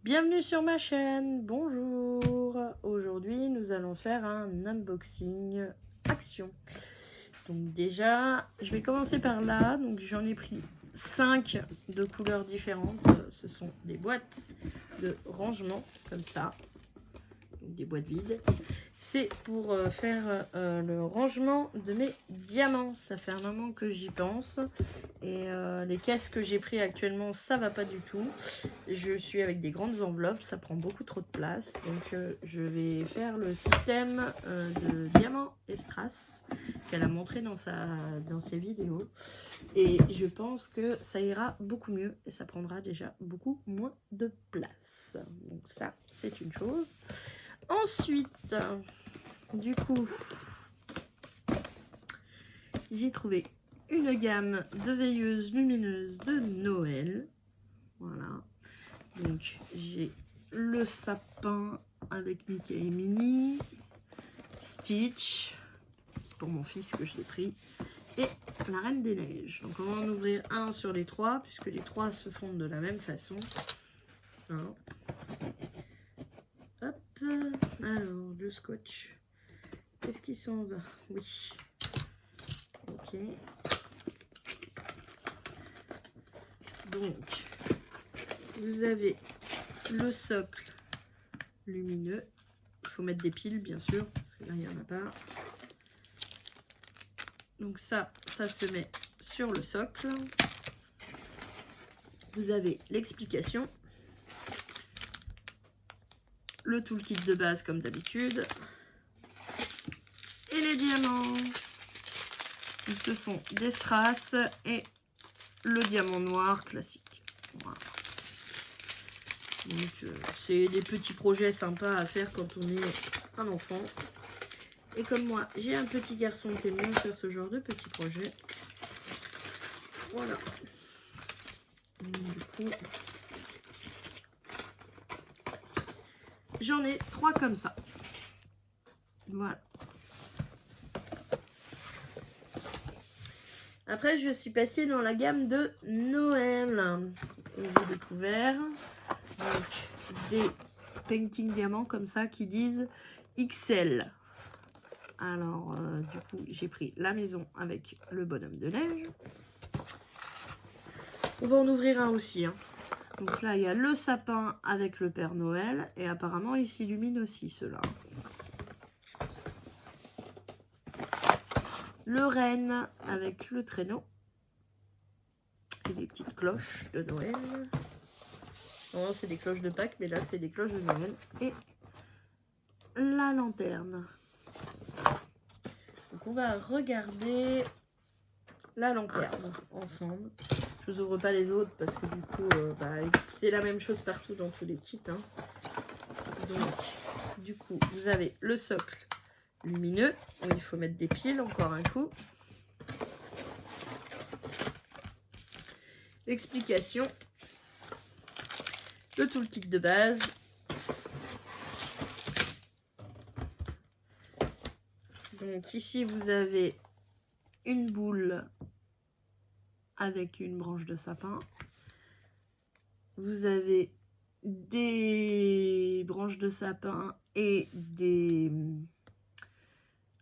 Bienvenue sur ma chaîne, bonjour. Aujourd'hui nous allons faire un unboxing action. Donc déjà je vais commencer par là. Donc j'en ai pris 5 de couleurs différentes. Ce sont des boîtes de rangement comme ça, donc des boîtes vides. C'est pour faire le rangement de mes diamants. Ça fait un moment que j'y pense. Et les caisses que j'ai pris actuellement, ça va pas du tout. Je suis avec des grandes enveloppes, ça prend beaucoup trop de place. Donc je vais faire le système de diamant et strass qu'elle a montré dans ses vidéos. Et je pense que ça ira beaucoup mieux et ça prendra déjà beaucoup moins de place. Donc ça, c'est une chose. Ensuite, du coup, j'ai trouvé une gamme de veilleuses lumineuses de Noël. Voilà. Donc j'ai le sapin avec Mickey et Minnie, Stitch, c'est pour mon fils que je l'ai pris, et la Reine des Neiges. Donc on va en ouvrir un sur les trois, puisque les trois se fondent de la même façon. Alors, hop, alors le scotch, qu'est-ce qui s'en va? Oui, ok. Donc, vous avez le socle lumineux. Il faut mettre des piles, bien sûr, parce que là, il n'y en a pas. Donc ça se met sur le socle. Vous avez l'explication. Le toolkit de base, comme d'habitude. Et les diamants. Donc, ce sont des strass et le diamant noir classique. Voilà. Donc c'est des petits projets sympas à faire quand on est un enfant. Et comme moi, j'ai un petit garçon qui aime bien faire ce genre de petits projets. Voilà. Du coup, j'en ai 3 comme ça. Voilà. Après, je suis passée dans la gamme de Noël. Et j'ai découvert donc, des painting diamants comme ça qui disent XL. Alors, du coup, j'ai pris la maison avec le bonhomme de neige. On va en ouvrir un aussi. Hein. Donc là, il y a le sapin avec le Père Noël. Et apparemment, il s'illumine aussi, ceux-là. Le renne avec le traîneau. Et les petites cloches de Noël. Non, c'est des cloches de Pâques, mais là, c'est des cloches de Noël. Et la lanterne. Donc, on va regarder la lanterne ensemble. Je vous ouvre pas les autres parce que du coup, c'est la même chose partout dans tous les kits. Hein. Donc, du coup, vous avez le socle lumineux où il faut mettre des piles encore un coup. Explication. Le toolkit de base. Donc ici, vous avez une boule avec une branche de sapin. Vous avez des branches de sapin et des...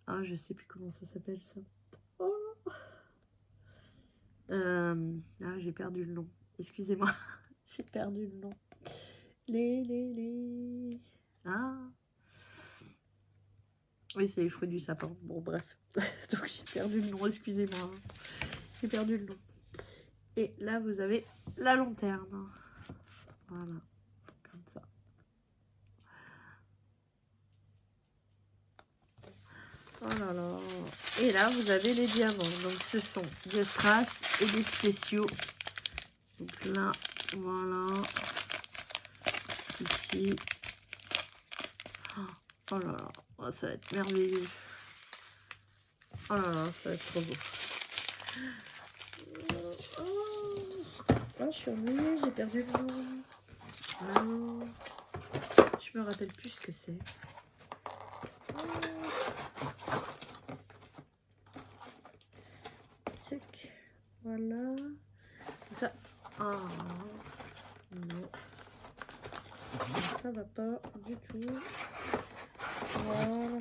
Ah, je sais plus comment ça s'appelle ça. Oh ah, j'ai perdu le nom. Excusez-moi, j'ai perdu le nom. Ah. Oui, c'est les fruits du sapin. Bon, bref. Donc, j'ai perdu le nom, excusez-moi. J'ai perdu le nom. Et là, vous avez la lanterne. Voilà. Comme ça. Oh là là. Et là, vous avez les diamants. Donc, ce sont des strass et des spéciaux. Donc là, voilà. Ici. Oh là là. Oh, ça va être merveilleux. Oh là là, ça va être trop beau. Oh, je suis ennuyée, j'ai perdu le nom. Oh. Je me rappelle plus ce que c'est. Tac. Voilà. Ça. Ah. Non. ça va pas du tout. Voilà.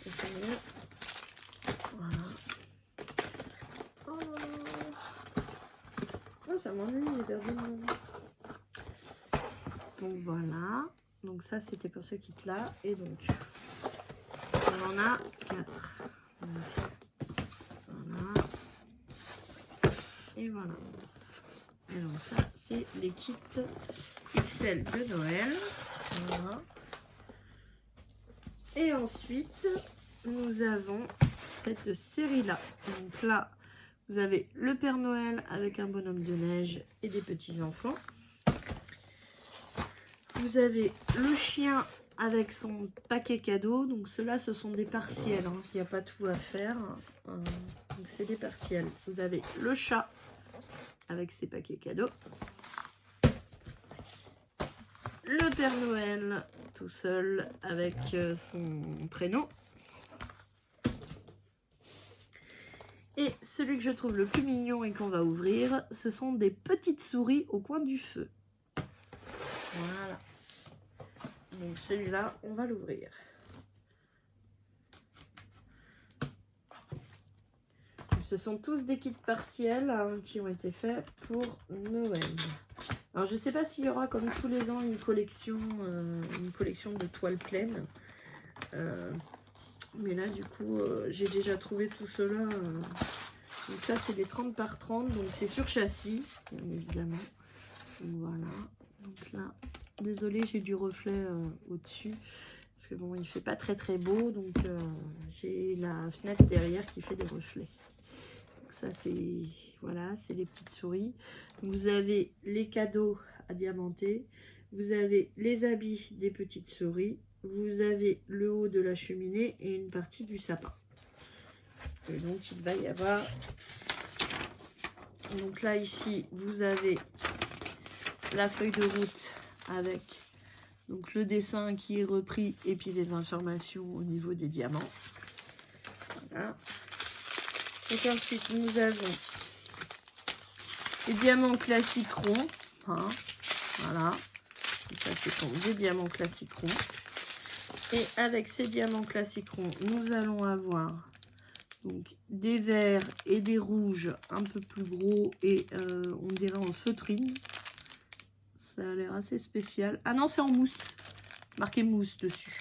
Et c'est mieux. Voilà. Oh, ça m'ennuie les perdu. Donc voilà. Donc ça c'était pour ce kit là. Et donc on en a 4. Voilà. Et voilà. Et donc ça c'est les kits XL de Noël. Voilà. Et ensuite nous avons cette série là. Donc là vous avez le Père Noël avec un bonhomme de neige et des petits enfants. Vous avez le chien avec son paquet cadeau. Donc ceux-là, ce sont des partiels. Hein. Il n'y a pas tout à faire. Donc c'est des partiels. Vous avez le chat avec ses paquets cadeaux. Le Père Noël tout seul avec son traîneau. Et celui que je trouve le plus mignon et qu'on va ouvrir, ce sont des petites souris au coin du feu. Voilà. Donc celui-là, on va l'ouvrir. Ce sont tous des kits partiels hein, qui ont été faits pour Noël. Alors je ne sais pas s'il y aura comme tous les ans une collection de toiles pleines. Mais là du coup j'ai déjà trouvé tout cela. Donc ça c'est des 30 par 30, donc c'est sur châssis, bien évidemment. Donc voilà. Donc là, désolée, j'ai du reflet au-dessus. Parce que bon, il fait pas très très beau. Donc j'ai la fenêtre derrière qui fait des reflets. Donc ça c'est, voilà, c'est les petites souris. Donc, vous avez les cadeaux à diamanter. Vous avez les habits des petites souris. Vous avez le haut de la cheminée et une partie du sapin. Et donc il va y avoir... Donc là ici, vous avez la feuille de route avec donc le dessin qui est repris et puis les informations au niveau des diamants. Voilà. Donc ensuite nous avons les diamants classiques ronds. Hein. Voilà. Donc ça c'est comme des diamants classiques ronds. Et avec ces diamants classiques ronds, nous allons avoir donc des verts et des rouges un peu plus gros et on dirait en feutrine. Ça a l'air assez spécial. Ah non, c'est en mousse. Marqué mousse dessus.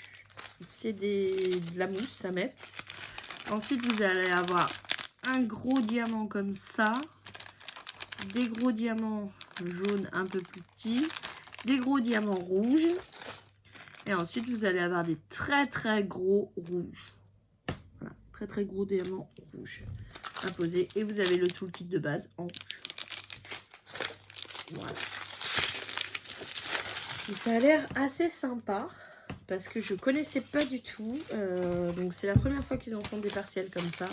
C'est de la mousse à mettre. Ensuite, vous allez avoir un gros diamant comme ça. Des gros diamants jaunes un peu plus petits. Des gros diamants rouges. Et ensuite, vous allez avoir des très très gros rouges. Voilà, très très gros diamants rouges à poser. Et vous avez le toolkit de base en rouge. Voilà. Et ça a l'air assez sympa parce que je connaissais pas du tout. Donc c'est la première fois qu'ils en font des partiels comme ça.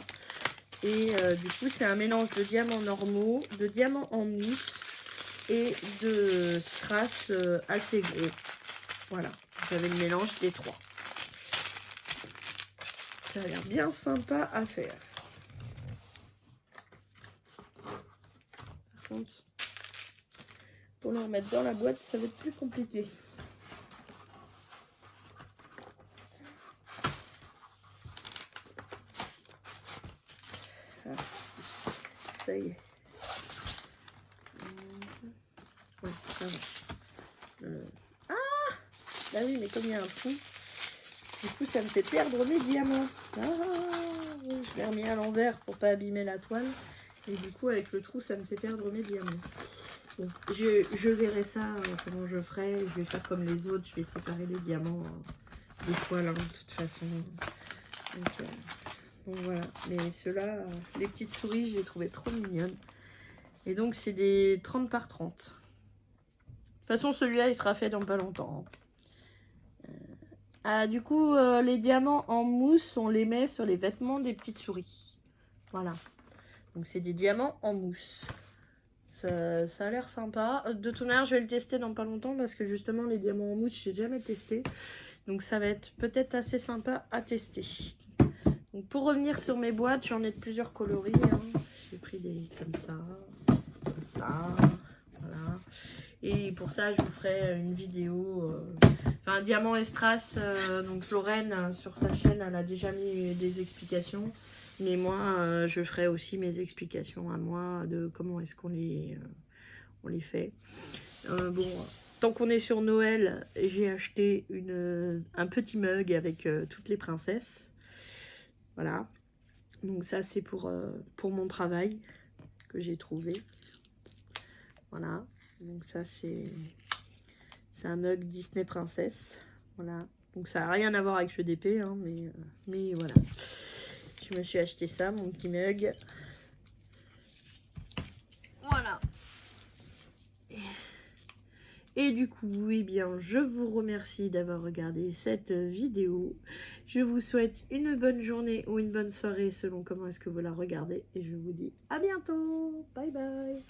Et du coup, c'est un mélange de diamants normaux, de diamants en mousse et de strass assez gros. Voilà. Vous avez le mélange des trois. Ça a l'air bien sympa à faire. Par contre, pour le remettre dans la boîte, ça va être plus compliqué. Ah, ça y est. Ouais, ça va. Bah oui, mais comme il y a un trou, du coup ça me fait perdre mes diamants. Ah, je l'ai remis à l'envers pour pas abîmer la toile. Et du coup avec le trou ça me fait perdre mes diamants. Bon, je verrai ça, comment je ferai. Je vais faire comme les autres, je vais séparer les diamants des toiles hein, de toute façon. Donc voilà, mais ceux-là, les petites souris, je les trouvais trop mignonnes. Et donc c'est des 30 par 30. De toute façon celui-là il sera fait dans pas longtemps. Ah, du coup, les diamants en mousse, on les met sur les vêtements des petites souris. Voilà. Donc, c'est des diamants en mousse. Ça a l'air sympa. De toute manière, je vais le tester dans pas longtemps parce que justement, les diamants en mousse, je n'ai jamais testé. Donc, ça va être peut-être assez sympa à tester. Donc, pour revenir sur mes boîtes, j'en ai de plusieurs coloris. Hein. J'ai pris des comme ça. Voilà. Et pour ça, je vous ferai une vidéo. Enfin, Diamant et Strass, donc Lorraine, sur sa chaîne, elle a déjà mis des explications. Mais moi, je ferai aussi mes explications à moi de comment est-ce qu'on les fait. Bon, tant qu'on est sur Noël, j'ai acheté un petit mug avec toutes les princesses. Voilà. Donc ça, c'est pour mon travail que j'ai trouvé. Voilà. Donc ça, c'est un mug Disney Princesse. Voilà. Donc ça n'a rien à voir avec le DP, hein, mais voilà. Je me suis acheté ça, mon petit mug. Voilà. Et du coup, eh bien, je vous remercie d'avoir regardé cette vidéo. Je vous souhaite une bonne journée ou une bonne soirée selon comment est-ce que vous la regardez. Et je vous dis à bientôt. Bye bye.